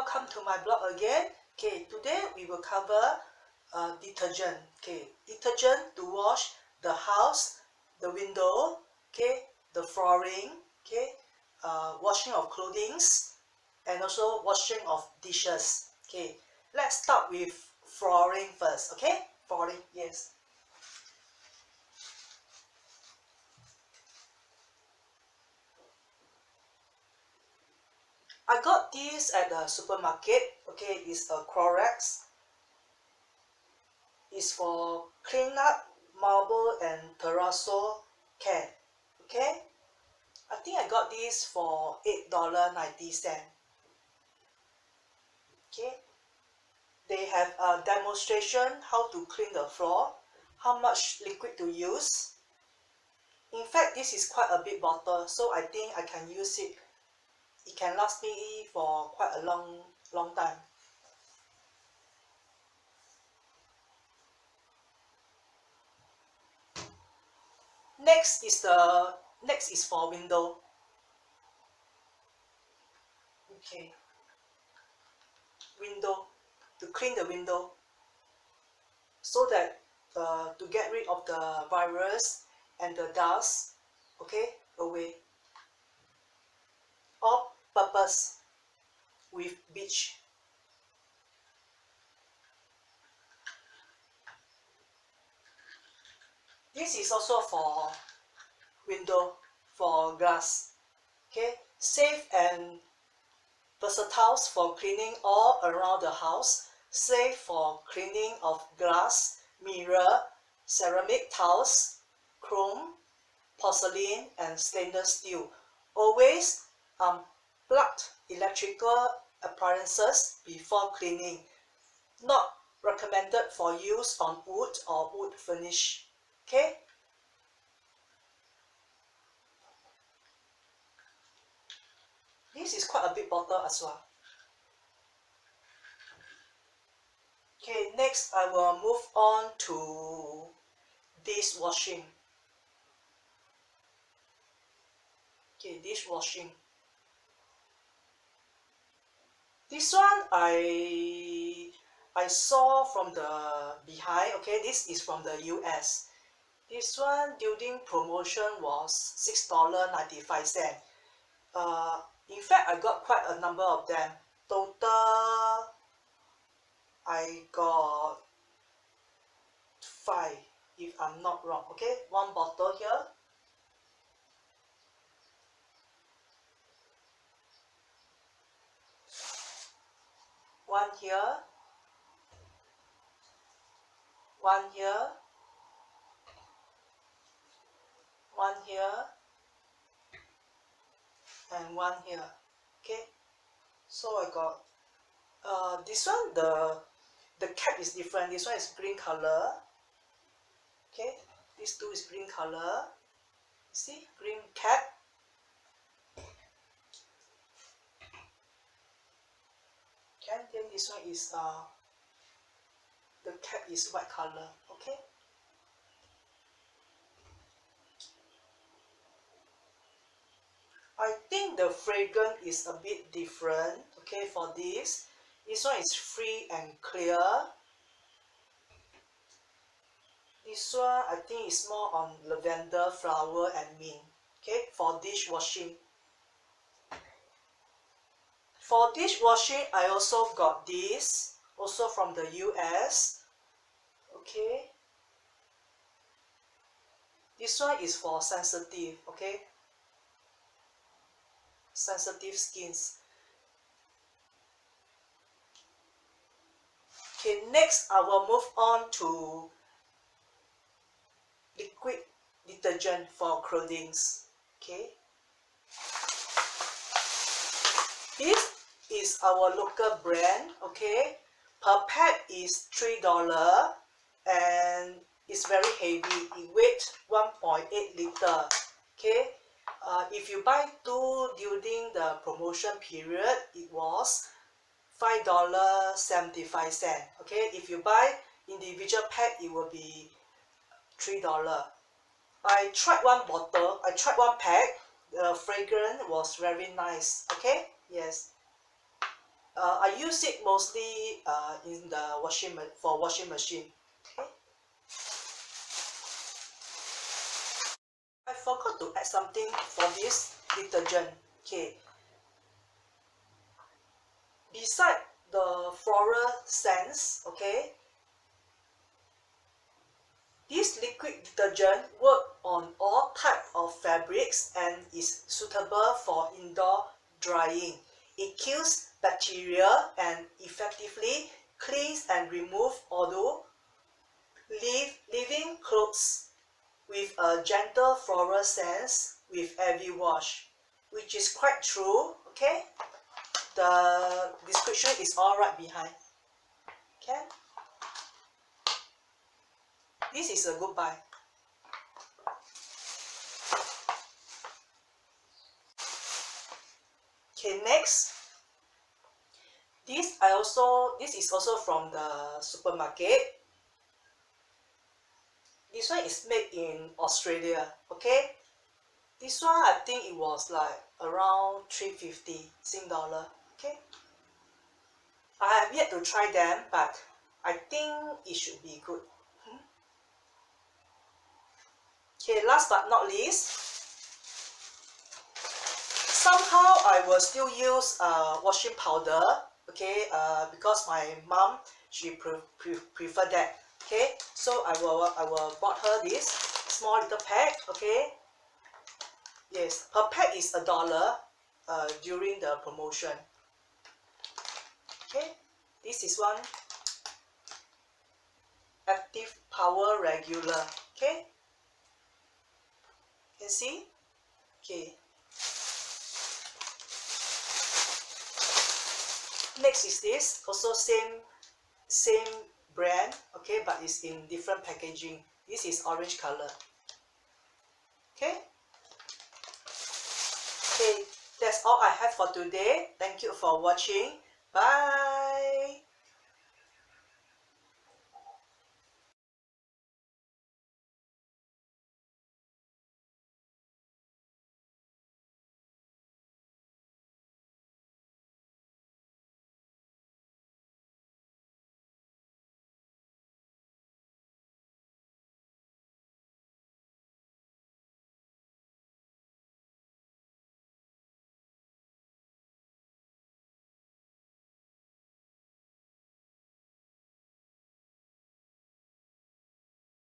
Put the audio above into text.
welcome to my blog again. Okay, today we will cover detergent. Okay, detergent to wash the house, the window, okay, the flooring, okay, washing of clothing, and also washing of dishes. Okay, let's start with flooring first. Okay, flooring, yes. I got this at the supermarket. Okay, it's a Clorox. It's for clean up marble and terrazzo care. Okay, I think I got this for $8.90. Okay, they have a demonstration how to clean the floor, how much liquid to use. In fact, this is quite a big bottle, so I think I can use it. It can last me for quite a long time. Next is for window. Okay, window, to clean the window so that to get rid of the virus and the dust, okay, away. All purpose with bleach. This is also for window, for glass. Okay, safe and versatile for cleaning all around the house, safe for cleaning of glass, mirror, ceramic tiles, chrome, porcelain, and stainless steel. Always unplug electrical appliances before cleaning. Not recommended for use on wood or wood furnish. Okay. This is quite a big bottle as well. Okay, next I will move on to dishwashing. Okay, dishwashing. This one I saw from the behind. Okay, this is from the US. This one during promotion was $6.95. In fact, I got quite a number of them. Total, I got 5, if I'm not wrong. Okay, one bottle here. One here. One here. One here. And one here. Okay, so I got this one, the cap is different. This one is green color. Okay, these two is green color. See, green cap. Okay, then this one is the cap is white color. Okay, I think the fragrance is a bit different. Okay, for this one is free and clear. This one I think is more on lavender, flower, and mint. Okay, for dishwashing. For dishwashing, I also got this, also from the US. Okay, this one is for sensitive. Okay, sensitive skins. Okay, next I will move on to liquid detergent for clothing. Okay, this is our local brand. Okay, per pack is $3 and it's very heavy. It weighs 1.8 liter. Okay, if you buy 2 during the promotion period, it was $5.75. Okay, if you buy individual pack, it will be $3. I tried one bottle, I tried one pack. The fragrance was very nice. Okay, yes. I use it mostly in the for washing machine. Okay. I forgot to add something for this detergent. Okay. Beside the floral scents, okay, this liquid detergent works on all types of fabrics and is suitable for indoor drying. It kills bacteria and effectively cleans and removes odor, leaving clothes with a gentle floral scent with every wash, which is quite true. Okay, the description is all right behind. Okay, this is a good buy. Okay, next, this is also from the supermarket. This one is made in Australia. Okay, this one I think it was like around 350 Sing dollar. Okay, I have yet to try them, but I think it should be good. Okay, last but not least, somehow I will still use washing powder. Okay, because my mom, she prefer that. Okay, so I will bought her this small little pack. Okay, yes, per pack is $1 during the promotion. Okay, this is one active power regular. Okay, can see. Okay, next is this, also same brand. Okay, but it's in different packaging. This is orange color. Okay, okay, that's all I have for today. Thank you for watching. Bye.